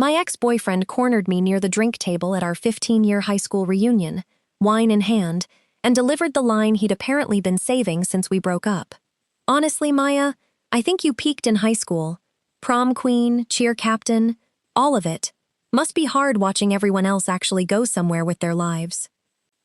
My ex-boyfriend cornered me near the drink table at our 15-year high school reunion, wine in hand, and delivered the line he'd apparently been saving since we broke up. Honestly, Maya, I think you peaked in high school. Prom queen, cheer captain, all of it. Must be hard watching everyone else actually go somewhere with their lives.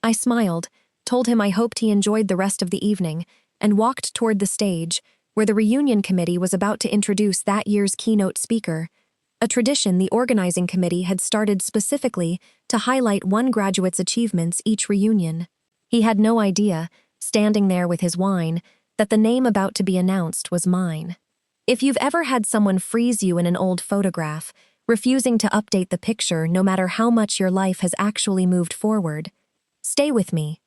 I smiled, told him I hoped he enjoyed the rest of the evening, and walked toward the stage, where the reunion committee was about to introduce that year's keynote speaker, a tradition the organizing committee had started specifically to highlight one graduate's achievements each reunion. He had no idea, standing there with his wine, that the name about to be announced was mine. If you've ever had someone freeze you in an old photograph, refusing to update the picture no matter how much your life has actually moved forward, stay with me.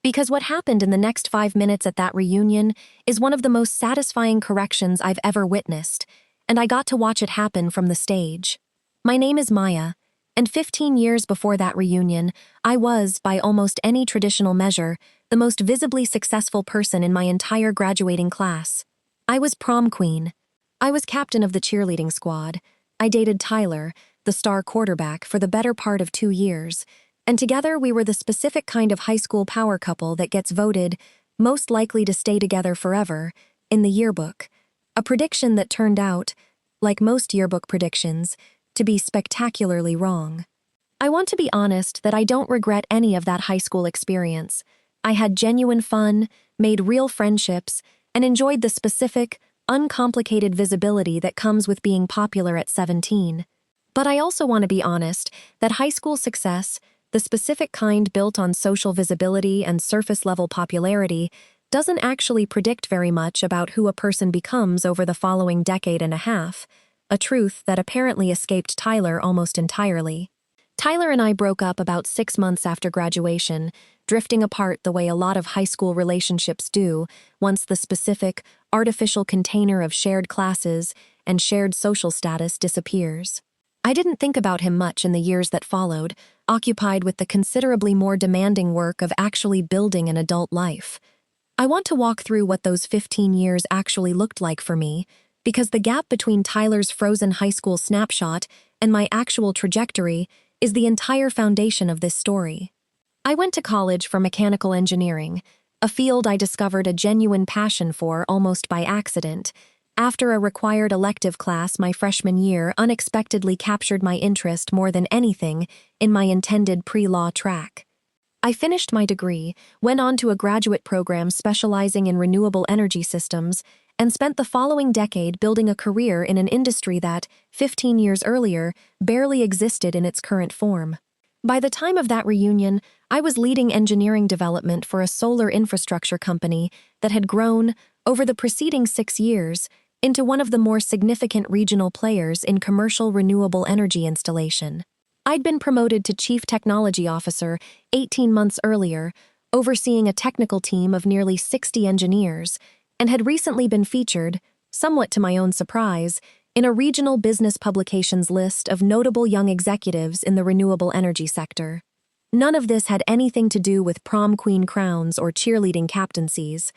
Because what happened in the next 5 minutes at that reunion is one of the most satisfying corrections I've ever witnessed, and I got to watch it happen from the stage. My name is Maya, and 15 years before that reunion, I was, by almost any traditional measure, the most visibly successful person in my entire graduating class. I was prom queen. I was captain of the cheerleading squad. I dated Tyler, the star quarterback, for the better part of 2 years, and together we were the specific kind of high school power couple that gets voted most likely to stay together forever in the yearbook, a prediction that turned out, like most yearbook predictions, to be spectacularly wrong. I want to be honest that I don't regret any of that high school experience. I had genuine fun, made real friendships, and enjoyed the specific, uncomplicated visibility that comes with being popular at 17. But I also want to be honest that high school success, the specific kind built on social visibility and surface-level popularity, doesn't actually predict very much about who a person becomes over the following decade and a half, a truth that apparently escaped Tyler almost entirely. Tyler and I broke up about 6 months after graduation, drifting apart the way a lot of high school relationships do once the specific, artificial container of shared classes and shared social status disappears. I didn't think about him much in the years that followed, occupied with the considerably more demanding work of actually building an adult life. I want to walk through what those 15 years actually looked like for me, because the gap between Tyler's frozen high school snapshot and my actual trajectory is the entire foundation of this story. I went to college for mechanical engineering, a field I discovered a genuine passion for almost by accident, after a required elective class my freshman year unexpectedly captured my interest more than anything in my intended pre-law track. I finished my degree, went on to a graduate program specializing in renewable energy systems, and spent the following decade building a career in an industry that, 15 years earlier, barely existed in its current form. By the time of that reunion, I was leading engineering development for a solar infrastructure company that had grown, over the preceding 6 years, into one of the more significant regional players in commercial renewable energy installation. I'd been promoted to Chief Technology Officer 18 months earlier, overseeing a technical team of nearly 60 engineers, and had recently been featured, somewhat to my own surprise, in a regional business publications list of notable young executives in the renewable energy sector. None of this had anything to do with prom queen crowns or cheerleading captaincies.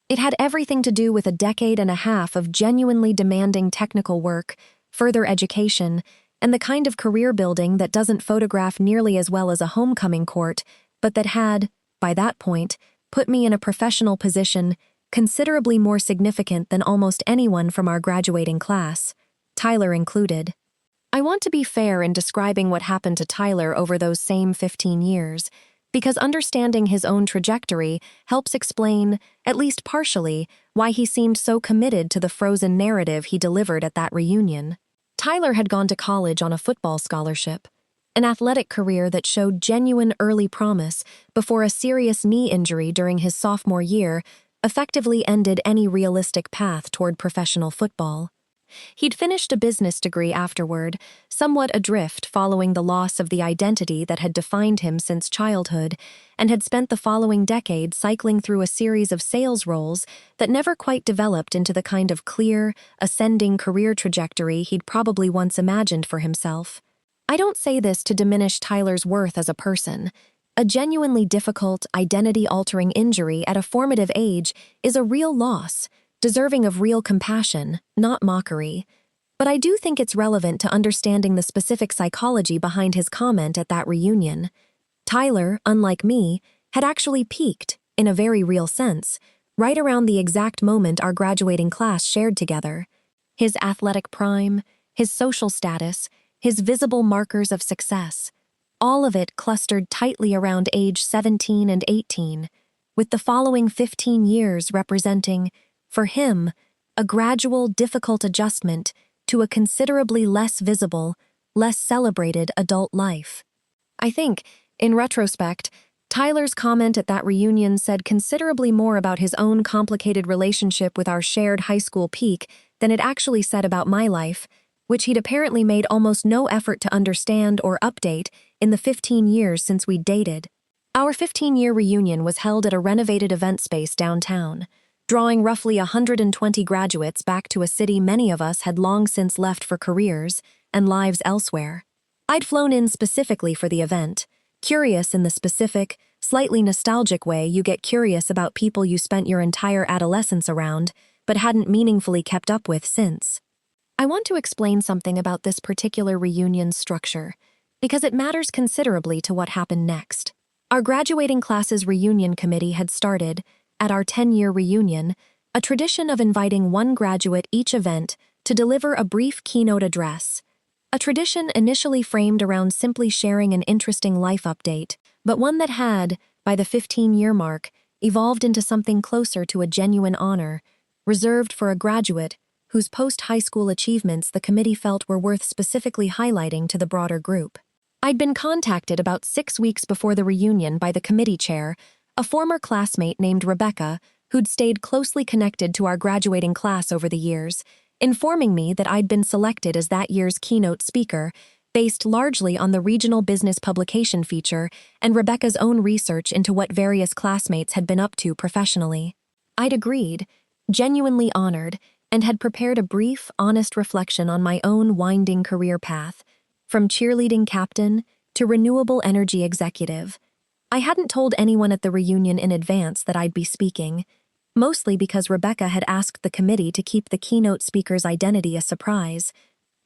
It had everything to do with a decade and a half of genuinely demanding technical work, further education, and the kind of career building that doesn't photograph nearly as well as a homecoming court, but that had, by that point, put me in a professional position considerably more significant than almost anyone from our graduating class, Tyler included. I want to be fair in describing what happened to Tyler over those same 15 years, because understanding his own trajectory helps explain, at least partially, why he seemed so committed to the frozen narrative he delivered at that reunion. Tyler had gone to college on a football scholarship, an athletic career that showed genuine early promise before a serious knee injury during his sophomore year effectively ended any realistic path toward professional football. He'd finished a business degree afterward, somewhat adrift following the loss of the identity that had defined him since childhood, and had spent the following decade cycling through a series of sales roles that never quite developed into the kind of clear, ascending career trajectory he'd probably once imagined for himself. I don't say this to diminish Tyler's worth as a person. A genuinely difficult, identity-altering injury at a formative age is a real loss, deserving of real compassion, not mockery. But I do think it's relevant to understanding the specific psychology behind his comment at that reunion. Tyler, unlike me, had actually peaked, in a very real sense, right around the exact moment our graduating class shared together. His athletic prime, his social status, his visible markers of success, all of it clustered tightly around age 17 and 18, with the following 15 years representing, for him, a gradual, difficult adjustment to a considerably less visible, less celebrated adult life. I think, in retrospect, Tyler's comment at that reunion said considerably more about his own complicated relationship with our shared high school peak than it actually said about my life, which he'd apparently made almost no effort to understand or update in the 15 years since we'd dated. Our 15-year reunion was held at a renovated event space downtown, drawing roughly 120 graduates back to a city many of us had long since left for careers and lives elsewhere. I'd flown in specifically for the event, curious in the specific, slightly nostalgic way you get curious about people you spent your entire adolescence around, but hadn't meaningfully kept up with since. I want to explain something about this particular reunion structure, because it matters considerably to what happened next. Our graduating class's reunion committee had started, at our 10-year reunion, a tradition of inviting one graduate each event to deliver a brief keynote address. A tradition initially framed around simply sharing an interesting life update, but one that had, by the 15-year mark, evolved into something closer to a genuine honor, reserved for a graduate whose post-high school achievements the committee felt were worth specifically highlighting to the broader group. I'd been contacted about 6 weeks before the reunion by the committee chair, a former classmate named Rebecca, who'd stayed closely connected to our graduating class over the years, informing me that I'd been selected as that year's keynote speaker, based largely on the regional business publication feature and Rebecca's own research into what various classmates had been up to professionally. I'd agreed, genuinely honored, and had prepared a brief, honest reflection on my own winding career path, from cheerleading captain to renewable energy executive. I hadn't told anyone at the reunion in advance that I'd be speaking, mostly because Rebecca had asked the committee to keep the keynote speaker's identity a surprise,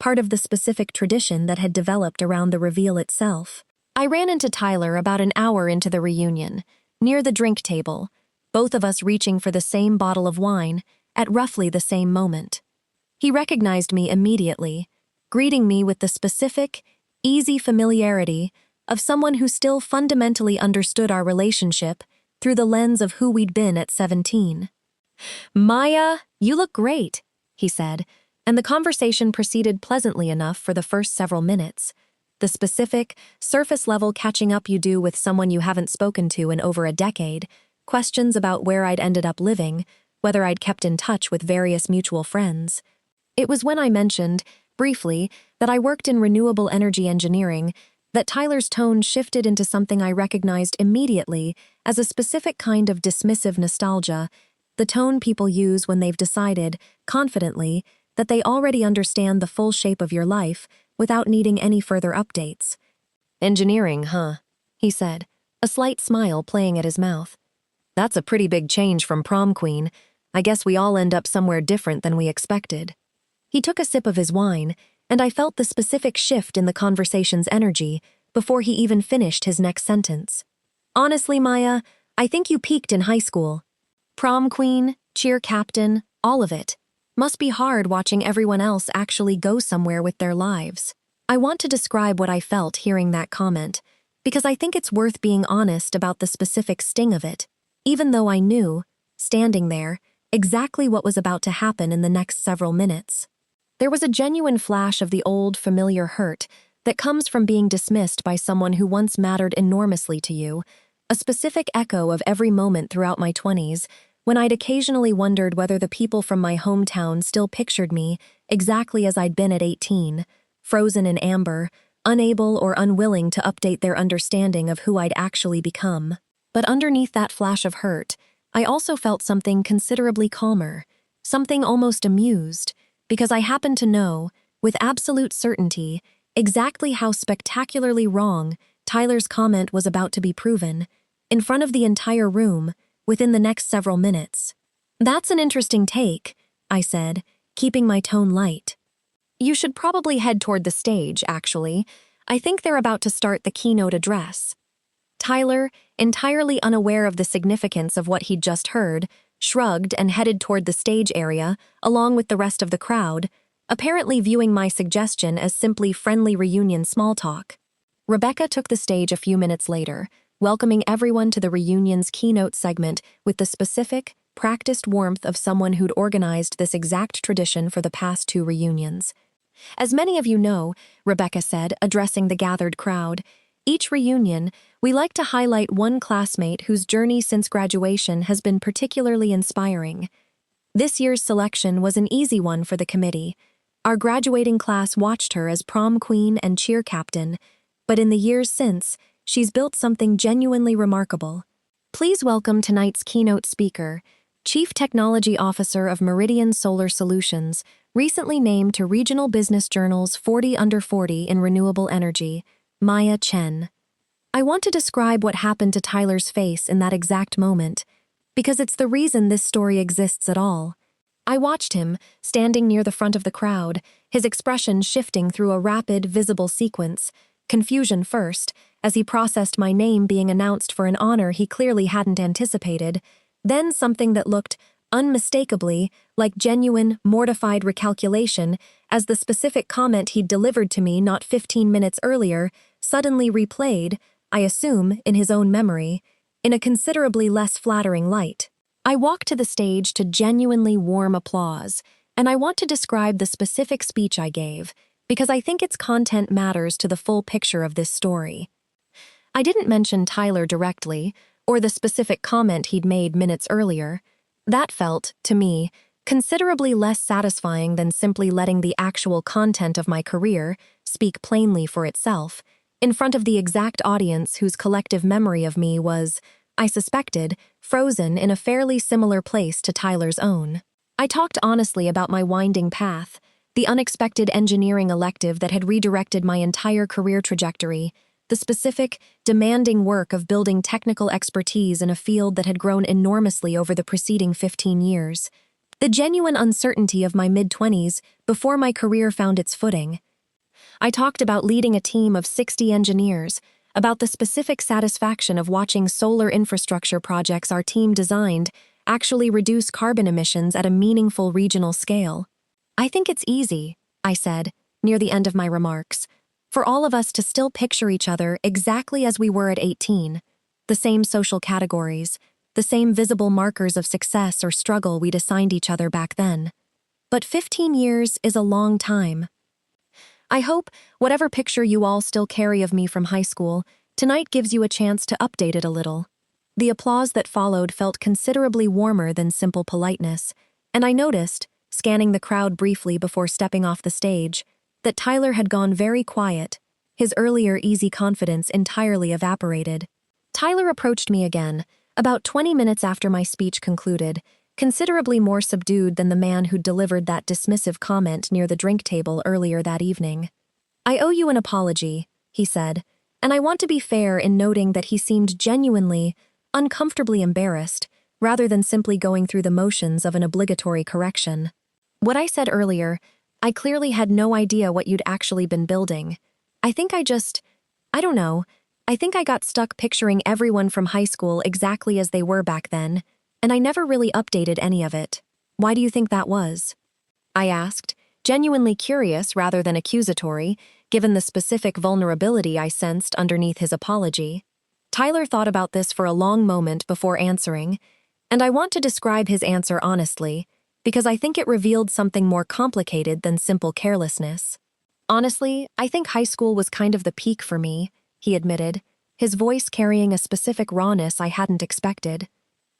part of the specific tradition that had developed around the reveal itself. I ran into Tyler about an hour into the reunion, near the drink table, both of us reaching for the same bottle of wine at roughly the same moment. He recognized me immediately, greeting me with the specific, easy familiarity of someone who still fundamentally understood our relationship through the lens of who we'd been at 17. "Maya, you look great," he said, and the conversation proceeded pleasantly enough for the first several minutes. The specific, surface-level catching up you do with someone you haven't spoken to in over a decade, questions about where I'd ended up living, whether I'd kept in touch with various mutual friends. It was when I mentioned, briefly, that I worked in renewable energy engineering that Tyler's tone shifted into something I recognized immediately as a specific kind of dismissive nostalgia, the tone people use when they've decided, confidently, that they already understand the full shape of your life without needing any further updates. "Engineering, huh?" he said, a slight smile playing at his mouth. "That's a pretty big change from prom queen. I guess we all end up somewhere different than we expected." He took a sip of his wine, and I felt the specific shift in the conversation's energy before he even finished his next sentence. "Honestly, Maya, I think you peaked in high school. Prom queen, cheer captain, all of it. Must be hard watching everyone else actually go somewhere with their lives." I want to describe what I felt hearing that comment, because I think it's worth being honest about the specific sting of it, even though I knew, standing there, exactly what was about to happen in the next several minutes. There was a genuine flash of the old, familiar hurt that comes from being dismissed by someone who once mattered enormously to you, a specific echo of every moment throughout my 20s, when I'd occasionally wondered whether the people from my hometown still pictured me exactly as I'd been at 18, frozen in amber, unable or unwilling to update their understanding of who I'd actually become. But underneath that flash of hurt, I also felt something considerably calmer, something almost amused, because I happened to know, with absolute certainty, exactly how spectacularly wrong Tyler's comment was about to be proven, in front of the entire room, within the next several minutes. "That's an interesting take," I said, keeping my tone light. You should probably head toward the stage, actually. I think they're about to start the keynote address. Tyler, entirely unaware of the significance of what he'd just heard, shrugged and headed toward the stage area, along with the rest of the crowd, apparently viewing my suggestion as simply friendly reunion small talk. Rebecca took the stage a few minutes later, welcoming everyone to the reunion's keynote segment with the specific, practiced warmth of someone who'd organized this exact tradition for the past 2 reunions. As many of you know, Rebecca said, addressing the gathered crowd, each reunion, we like to highlight one classmate whose journey since graduation has been particularly inspiring. This year's selection was an easy one for the committee. Our graduating class watched her as prom queen and cheer captain, but in the years since, she's built something genuinely remarkable. Please welcome tonight's keynote speaker, Chief Technology Officer of Meridian Solar Solutions, recently named to Regional Business Journal's 40 Under 40 in Renewable Energy, Maya Chen. I want to describe what happened to Tyler's face in that exact moment, because it's the reason this story exists at all. I watched him, standing near the front of the crowd, his expression shifting through a rapid, visible sequence, confusion first, as he processed my name being announced for an honor he clearly hadn't anticipated, then something that looked unmistakably like genuine, mortified recalculation as the specific comment he'd delivered to me not 15 minutes earlier suddenly replayed, I assume, in his own memory, in a considerably less flattering light. I walked to the stage to genuinely warm applause, and I want to describe the specific speech I gave, because I think its content matters to the full picture of this story. I didn't mention Tyler directly, or the specific comment he'd made minutes earlier. That felt, to me, considerably less satisfying than simply letting the actual content of my career speak plainly for itself, in front of the exact audience whose collective memory of me was, I suspected, frozen in a fairly similar place to Tyler's own. I talked honestly about my winding path, the unexpected engineering elective that had redirected my entire career trajectory, the specific, demanding work of building technical expertise in a field that had grown enormously over the preceding 15 years, the genuine uncertainty of my mid-20s before my career found its footing. I talked about leading a team of 60 engineers, about the specific satisfaction of watching solar infrastructure projects our team designed actually reduce carbon emissions at a meaningful regional scale. I think it's easy, I said, near the end of my remarks, for all of us to still picture each other exactly as we were at 18, the same social categories, the same visible markers of success or struggle we'd assigned each other back then. But 15 years is a long time. I hope, whatever picture you all still carry of me from high school, tonight gives you a chance to update it a little. The applause that followed felt considerably warmer than simple politeness, and I noticed, scanning the crowd briefly before stepping off the stage, that Tyler had gone very quiet, his earlier easy confidence entirely evaporated. Tyler approached me again, about 20 minutes after my speech concluded, considerably more subdued than the man who'd delivered that dismissive comment near the drink table earlier that evening. "I owe you an apology," he said, and I want to be fair in noting that he seemed genuinely, uncomfortably embarrassed, rather than simply going through the motions of an obligatory correction. "What I said earlier, I clearly had no idea what you'd actually been building. I think I don't know, I think I got stuck picturing everyone from high school exactly as they were back then, and I never really updated any of it. Why do you think that was?" I asked, genuinely curious rather than accusatory, given the specific vulnerability I sensed underneath his apology. Tyler thought about this for a long moment before answering, and I want to describe his answer honestly, because I think it revealed something more complicated than simple carelessness. "Honestly, I think high school was kind of the peak for me," he admitted, his voice carrying a specific rawness I hadn't expected.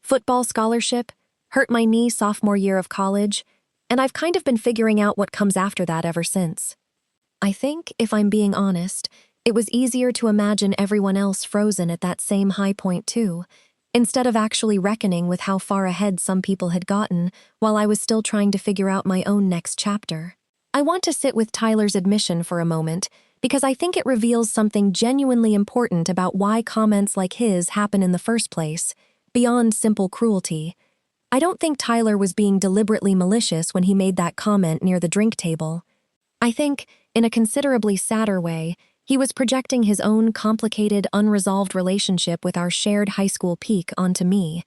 "Football scholarship, hurt my knee sophomore year of college, and I've kind of been figuring out what comes after that ever since. I think, if I'm being honest, it was easier to imagine everyone else frozen at that same high point too, instead of actually reckoning with how far ahead some people had gotten while I was still trying to figure out my own next chapter." I want to sit with Tyler's admission for a moment, because I think it reveals something genuinely important about why comments like his happen in the first place, beyond simple cruelty. I don't think Tyler was being deliberately malicious when he made that comment near the drink table. I think, in a considerably sadder way, he was projecting his own complicated, unresolved relationship with our shared high school peak onto me,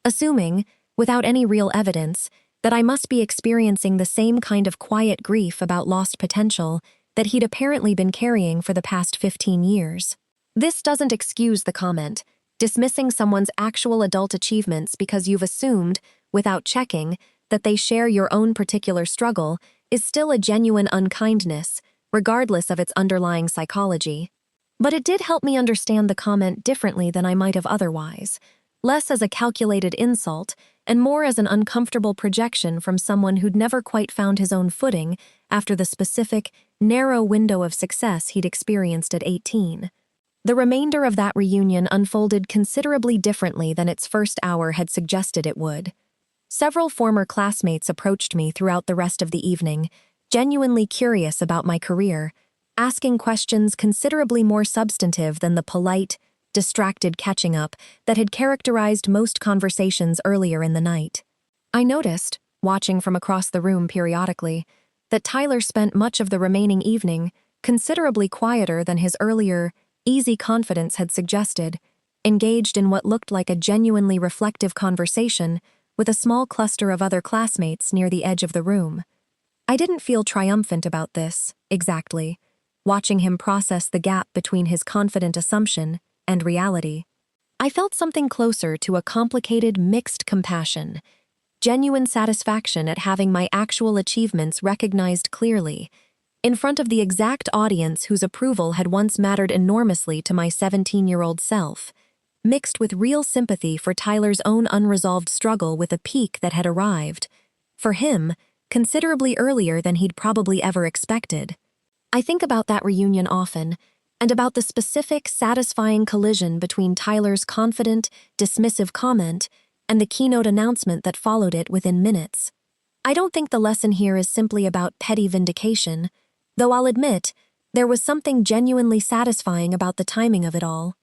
assuming, without any real evidence, that I must be experiencing the same kind of quiet grief about lost potential that he'd apparently been carrying for the past 15 years. This doesn't excuse the comment. Dismissing someone's actual adult achievements because you've assumed, without checking, that they share your own particular struggle is still a genuine unkindness, regardless of its underlying psychology. But it did help me understand the comment differently than I might have otherwise, less as a calculated insult and more as an uncomfortable projection from someone who'd never quite found his own footing after the specific, narrow window of success he'd experienced at 18. The remainder of that reunion unfolded considerably differently than its first hour had suggested it would. Several former classmates approached me throughout the rest of the evening, genuinely curious about my career, asking questions considerably more substantive than the polite, distracted catching up that had characterized most conversations earlier in the night. I noticed, watching from across the room periodically, that Tyler spent much of the remaining evening considerably quieter than his earlier, easy confidence had suggested, engaged in what looked like a genuinely reflective conversation with a small cluster of other classmates near the edge of the room. I didn't feel triumphant about this, exactly, watching him process the gap between his confident assumption and reality. I felt something closer to a complicated, mixed compassion, genuine satisfaction at having my actual achievements recognized clearly, in front of the exact audience whose approval had once mattered enormously to my 17-year-old self, mixed with real sympathy for Tyler's own unresolved struggle with a peak that had arrived, for him, considerably earlier than he'd probably ever expected. I think about that reunion often, and about the specific, satisfying collision between Tyler's confident, dismissive comment and the keynote announcement that followed it within minutes. I don't think the lesson here is simply about petty vindication, though I'll admit, there was something genuinely satisfying about the timing of it all.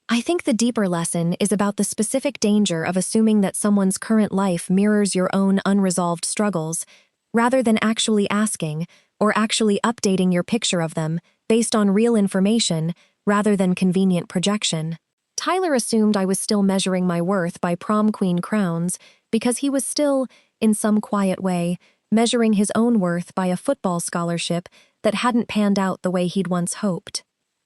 I think the deeper lesson is about the specific danger of assuming that someone's current life mirrors your own unresolved struggles, rather than actually asking or actually updating your picture of them based on real information rather than convenient projection. Tyler assumed I was still measuring my worth by prom queen crowns because he was still, in some quiet way, measuring his own worth by a football scholarship that hadn't panned out the way he'd once hoped.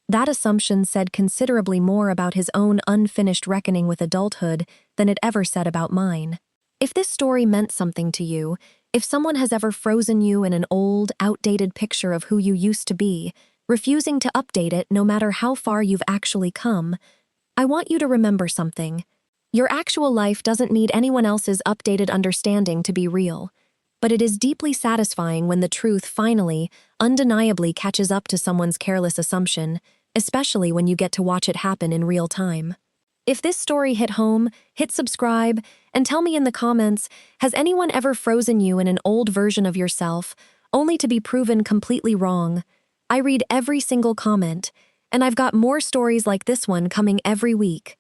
That assumption said considerably more about his own unfinished reckoning with adulthood than it ever said about mine. If this story meant something to you, if someone has ever frozen you in an old, outdated picture of who you used to be, refusing to update it no matter how far you've actually come, I want you to remember something. Your actual life doesn't need anyone else's updated understanding to be real, but it is deeply satisfying when the truth finally, undeniably catches up to someone's careless assumption, especially when you get to watch it happen in real time. If this story hit home, hit subscribe, and tell me in the comments, has anyone ever frozen you in an old version of yourself, only to be proven completely wrong? I read every single comment, and I've got more stories like this one coming every week.